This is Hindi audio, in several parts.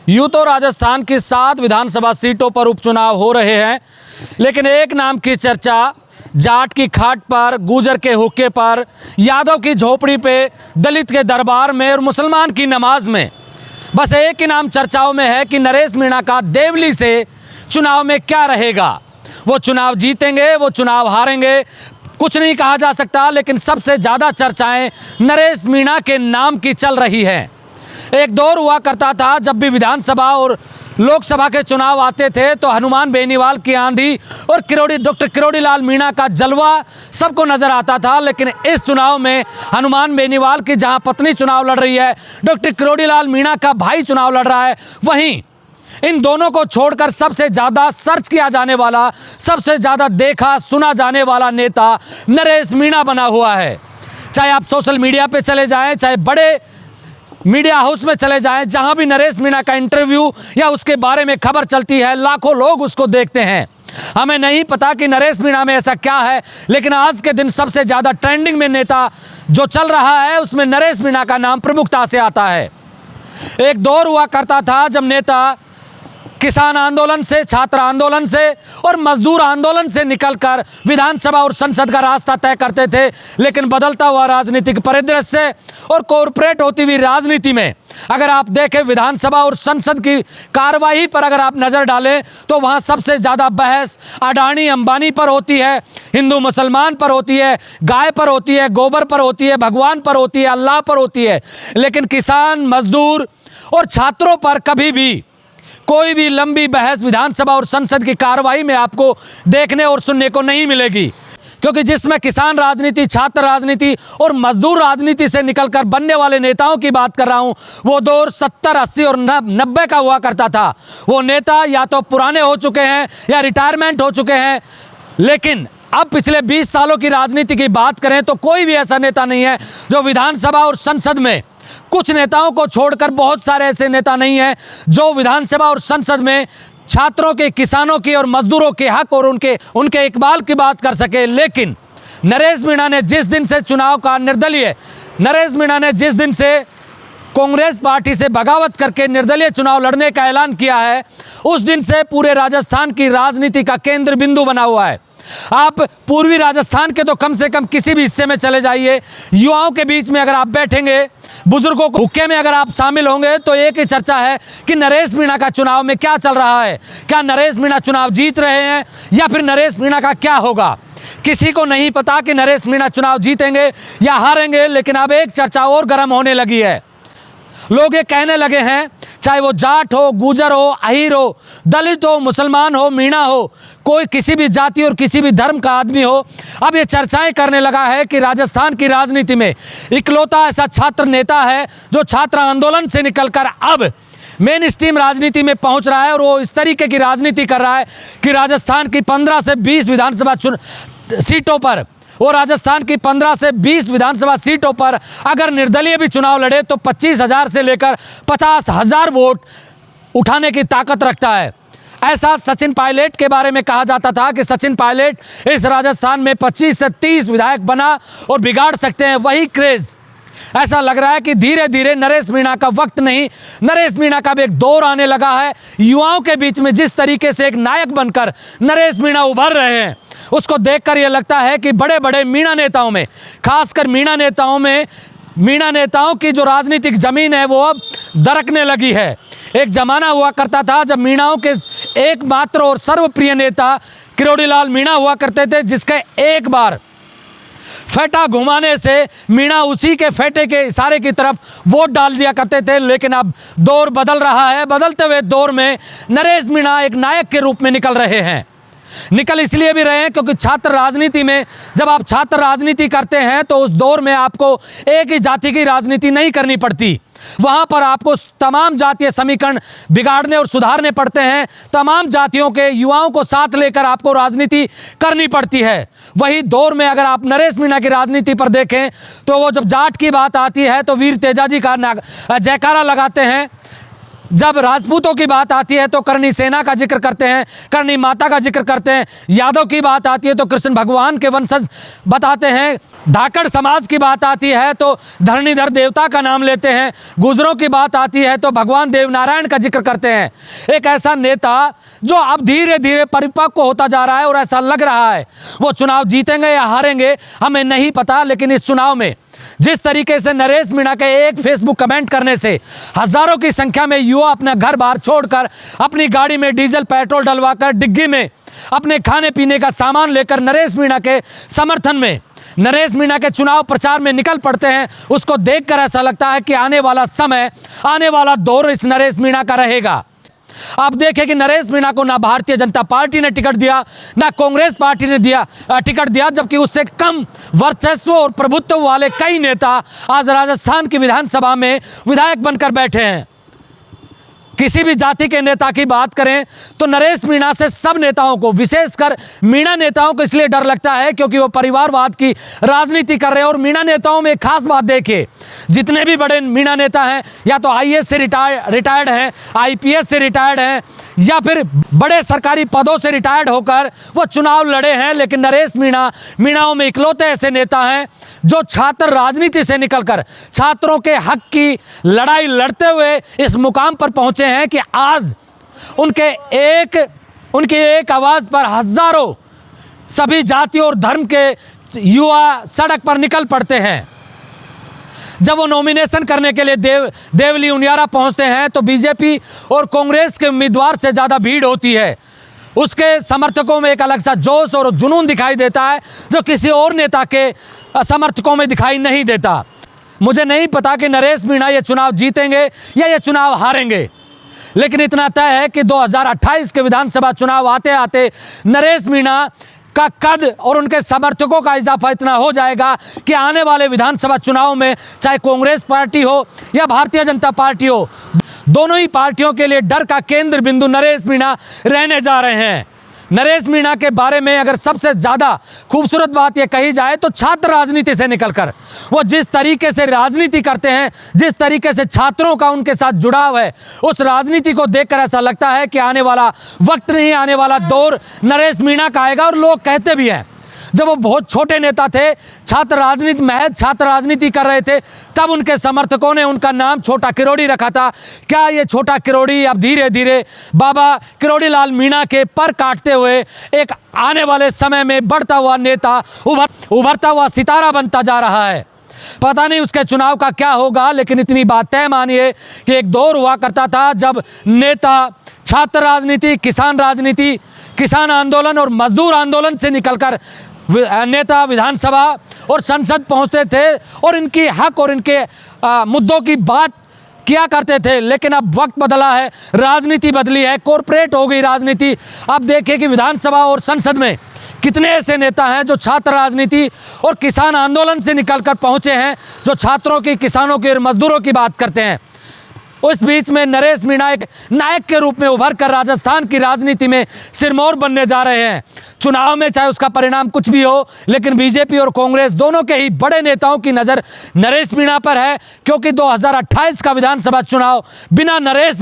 यूं तो राजस्थान की 7 विधानसभा सीटों पर उपचुनाव हो रहे हैं, लेकिन एक नाम की चर्चा जाट की खाट पर, गुजर के हुक्के पर, यादव की झोपड़ी पे, दलित के दरबार में और मुसलमान की नमाज में बस एक ही नाम चर्चाओं में है कि नरेश मीणा का देवली से चुनाव में क्या रहेगा। वो चुनाव जीतेंगे, वो चुनाव हारेंगे, कुछ नहीं कहा जा सकता, लेकिन सबसे ज़्यादा चर्चाएं नरेश मीणा के नाम की चल रही हैं। एक दौर हुआ करता था जब भी विधानसभा और लोकसभा के चुनाव आते थे तो हनुमान बेनीवाल की आंधी और डॉक्टर किरोड़ी लाल मीणा का जलवा सबको नजर आता था। लेकिन इस चुनाव में हनुमान बेनीवाल की जहां पत्नी चुनाव लड़ रही है, डॉक्टर किरोड़ी लाल मीणा का भाई चुनाव लड़ रहा है, वहीं इन दोनों को छोड़कर सबसे ज़्यादा सर्च किया जाने वाला, सबसे ज़्यादा देखा सुना जाने वाला नेता नरेश मीणा बना हुआ है। चाहे आप सोशल मीडिया पे चले जाएं, चाहे बड़े मीडिया हाउस में चले जाएं, जहां भी नरेश मीणा का इंटरव्यू या उसके बारे में खबर चलती है, लाखों लोग उसको देखते हैं। हमें नहीं पता कि नरेश मीणा में ऐसा क्या है, लेकिन आज के दिन सबसे ज़्यादा ट्रेंडिंग में नेता जो चल रहा है उसमें नरेश मीणा का नाम प्रमुखता से आता है। एक दौर हुआ करता था जब नेता किसान आंदोलन से, छात्र आंदोलन से और मजदूर आंदोलन से निकलकर विधानसभा और संसद का रास्ता तय करते थे, लेकिन बदलता हुआ राजनीतिक परिदृश्य से और कॉरपोरेट होती हुई राजनीति में अगर आप देखें विधानसभा और संसद की कार्रवाई पर अगर आप नज़र डालें तो वहाँ सबसे ज़्यादा बहस अडानी अंबानी पर होती है, हिंदू मुसलमान पर होती है, गाय पर होती है, गोबर पर होती है, भगवान पर होती है, अल्लाह पर होती है। लेकिन किसान, मजदूर और छात्रों पर कभी भी कोई भी लंबी बहस विधानसभा और संसद की कार्रवाई में आपको देखने और सुनने को नहीं मिलेगी, क्योंकि जिसमें किसान राजनीति, छात्र राजनीति और मजदूर राजनीति से निकलकर बनने वाले नेताओं की बात कर रहा हूं, वो दौर 70, 80 और 90 का हुआ करता था। वो नेता या तो पुराने हो चुके हैं या रिटायरमेंट हो चुके हैं, लेकिन अब पिछले 20 सालों की राजनीति की बात करें तो कोई भी ऐसा नेता नहीं है जो विधानसभा और संसद में, कुछ नेताओं को छोड़कर बहुत सारे ऐसे नेता नहीं हैं जो विधानसभा और संसद में छात्रों के, किसानों की और मजदूरों के हक और उनके इकबाल की बात कर सके। लेकिन नरेश मीणा ने जिस दिन से चुनाव का निर्दलीय, नरेश मीणा ने जिस दिन से कांग्रेस पार्टी से बगावत करके निर्दलीय चुनाव लड़ने का ऐलान किया है, उस दिन से पूरे राजस्थान की राजनीति का केंद्र बिंदु बना हुआ है। आप पूर्वी राजस्थान के तो कम से कम किसी भी हिस्से में चले जाइए, युवाओं के बीच में अगर आप बैठेंगे, बुजुर्गों को हुक्के में अगर आप शामिल होंगे तो एक ही चर्चा है कि नरेश मीणा का चुनाव में क्या चल रहा है, क्या नरेश मीणा चुनाव जीत रहे हैं या फिर नरेश मीणा का क्या होगा। किसी को नहीं पता कि नरेश मीणा चुनाव जीतेंगे या हारेंगे। लेकिन अब एक चर्चा और गर्म होने लगी है। लोग ये कहने लगे हैं, चाहे वो जाट हो, गुजर हो, अहीर हो, दलित हो, मुसलमान हो, मीणा हो, कोई किसी भी जाति और किसी भी धर्म का आदमी हो, अब ये चर्चाएं करने लगा है कि राजस्थान की राजनीति में इकलौता ऐसा छात्र नेता है जो छात्र आंदोलन से निकलकर अब मेन स्ट्रीम राजनीति में पहुंच रहा है और वो इस तरीके की राजनीति कर रहा है कि राजस्थान की 15 से 20 विधानसभा सीटों पर, वो राजस्थान की 15 से 20 विधानसभा सीटों पर अगर निर्दलीय भी चुनाव लड़े तो 25,000 से लेकर 50,000 वोट उठाने की ताकत रखता है। ऐसा सचिन पायलट के बारे में कहा जाता था कि सचिन पायलट इस राजस्थान में 25 से 30 विधायक बना और बिगाड़ सकते हैं। वही क्रेज ऐसा लग रहा है कि धीरे धीरे नरेश मीणा का वक्त नहीं, नरेश मीणा का भी एक दौर आने लगा है। युवाओं के बीच में जिस तरीके से एक नायक बनकर नरेश मीणा उभर रहे हैं, उसको देखकर यह लगता है कि बड़े बड़े मीणा नेताओं में, खासकर मीणा नेताओं की जो राजनीतिक जमीन है वो अब दरकने लगी है। एक जमाना हुआ करता था जब मीणाओं के एकमात्र और सर्वप्रिय नेता किरोड़ी लाल मीणा हुआ करते थे, जिसके एक बार फेटा घुमाने से मीणा उसी के फेटे के इशारे की तरफ वोट डाल दिया करते थे। लेकिन अब दौर बदल रहा है। बदलते हुए दौर में नरेश मीणा एक नायक के रूप में निकल रहे हैं। निकल इसलिए भी रहे हैं क्योंकि छात्र राजनीति में, जब आप छात्र राजनीति करते हैं तो उस दौर में आपको एक ही जाति की राजनीति नहीं करनी पड़ती। वहाँ पर आपको तमाम जातीय समीकरण बिगाड़ने और सुधारने पड़ते हैं। तमाम जातियों के युवाओं को साथ लेकर आपको राजनीति करनी पड़ती है। वही दौर में अगर आप नरेश मीणा की राजनीति पर देखें तो वो जब जाट की बात आती है तो वीर तेजाजी का जयकारा लगाते हैं। जब राजपूतों की बात आती है तो करनी सेना का जिक्र करते हैं, करनी माता का जिक्र करते हैं। यादव की बात आती है तो कृष्ण भगवान के वंशज बताते हैं। धाकड़ समाज की बात आती है तो धरणीधर देवता का नाम लेते हैं। गुजरों की बात आती है तो भगवान देवनारायण का जिक्र करते हैं। एक ऐसा नेता जो अब धीरे धीरे परिपक्व होता जा रहा है और ऐसा लग रहा है वो चुनाव जीतेंगे या हारेंगे हमें नहीं पता, लेकिन इस चुनाव में जिस तरीके से नरेश मीणा के एक फेसबुक कमेंट करने से हजारों की संख्या में युवा अपना घर बार छोड़कर अपनी गाड़ी में डीजल पेट्रोल डलवाकर डिग्गी में अपने खाने पीने का सामान लेकर नरेश मीणा के समर्थन में नरेश मीणा के चुनाव प्रचार में निकल पड़ते हैं, उसको देखकर ऐसा लगता है कि आने वाला समय, आने वाला दौर इस नरेश मीणा का रहेगा। आप देखें कि नरेश मीणा को ना भारतीय जनता पार्टी ने टिकट दिया, ना कांग्रेस पार्टी ने टिकट दिया, जबकि उससे कम वर्चस्व और प्रभुत्व वाले कई नेता आज राजस्थान की विधानसभा में विधायक बनकर बैठे हैं। किसी भी जाति के नेता की बात करें तो नरेश मीणा से सब नेताओं को, विशेषकर मीणा नेताओं को इसलिए डर लगता है क्योंकि वो परिवारवाद की राजनीति कर रहे हैं। और मीणा नेताओं में एक खास बात देखिए, जितने भी बड़े मीणा नेता हैं या तो आईएएस से रिटायर्ड हैं, आईपीएस से रिटायर्ड हैं या फिर बड़े सरकारी पदों से रिटायर्ड होकर वो चुनाव लड़े हैं, लेकिन नरेश मीणाओं में इकलौते ऐसे नेता हैं जो छात्र राजनीति से निकलकर छात्रों के हक की लड़ाई लड़ते हुए इस मुकाम पर पहुंचे हैं कि आज उनके एक आवाज पर हजारों सभी जातियों और धर्म के युवा सड़क पर निकल पड़ते हैं। जब वो नॉमिनेशन करने के लिए देवली उनियारा पहुंचते हैं तो बीजेपी और कांग्रेस के उम्मीदवार से ज़्यादा भीड़ होती है। उसके समर्थकों में एक अलग सा जोश और जुनून दिखाई देता है जो किसी और नेता के समर्थकों में दिखाई नहीं देता। मुझे नहीं पता कि नरेश मीणा ये चुनाव जीतेंगे या ये चुनाव हारेंगे, लेकिन इतना तय है कि 2028 के विधानसभा चुनाव आते आते नरेश मीणा का कद और उनके समर्थकों का इजाफा इतना हो जाएगा कि आने वाले विधानसभा चुनाव में चाहे कांग्रेस पार्टी हो या भारतीय जनता पार्टी हो, दोनों ही पार्टियों के लिए डर का केंद्र बिंदु नरेश मीणा रहने जा रहे हैं। नरेश मीणा के बारे में अगर सबसे ज़्यादा खूबसूरत बात यह कही जाए तो छात्र राजनीति से निकलकर वो जिस तरीके से राजनीति करते हैं, जिस तरीके से छात्रों का उनके साथ जुड़ाव है, उस राजनीति को देखकर ऐसा लगता है कि आने वाला वक्त नहीं, आने वाला दौर नरेश मीणा का आएगा। और लोग कहते भी हैं, जब वो बहुत छोटे नेता थे, महज छात्र राजनीति कर रहे थे, तब उनके समर्थकों ने उनका नाम छोटा किरोड़ी रखा था। क्या ये छोटा किरोड़ी अब धीरे धीरे बाबा किरोड़ी लाल मीणा के पर काटते हुए एक आने वाले समय में बढ़ता हुआ नेता, उभरता हुआ सितारा बनता जा रहा है? पता नहीं उसके चुनाव का क्या होगा, लेकिन इतनी बात तय मानिए कि एक दौर हुआ करता था जब नेता छात्र राजनीति, किसान आंदोलन और मजदूर आंदोलन से निकलकर नेता विधानसभा और संसद पहुंचते थे और इनकी हक और इनके मुद्दों की बात किया करते थे। लेकिन अब वक्त बदला है, राजनीति बदली है, कॉरपोरेट हो गई राजनीति। अब देखिए कि विधानसभा और संसद में कितने ऐसे नेता हैं जो छात्र राजनीति और किसान आंदोलन से निकलकर पहुंचे हैं, जो छात्रों की, किसानों की और मजदूरों की बात करते हैं। उस बीच में नरेश मीणा एक नायक के रूप में उभर कर राजस्थान की राजनीति में सिरमौर बनने जा रहे हैं। चुनाव में चाहे उसका परिणाम कुछ भी हो, लेकिन बीजेपी और कांग्रेस दोनों के ही बड़े नेताओं की नज़र नरेश मीणा पर है, क्योंकि 2028 का विधानसभा चुनाव बिना नरेश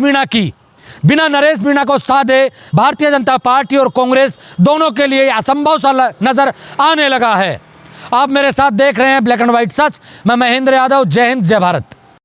मीणा को साधे भारतीय जनता पार्टी और कांग्रेस दोनों के लिए असंभव सा नज़र आने लगा है। आप मेरे साथ देख रहे हैं ब्लैक एंड व्हाइट सच। मैं महेंद्र यादव। जय हिंद, जय भारत।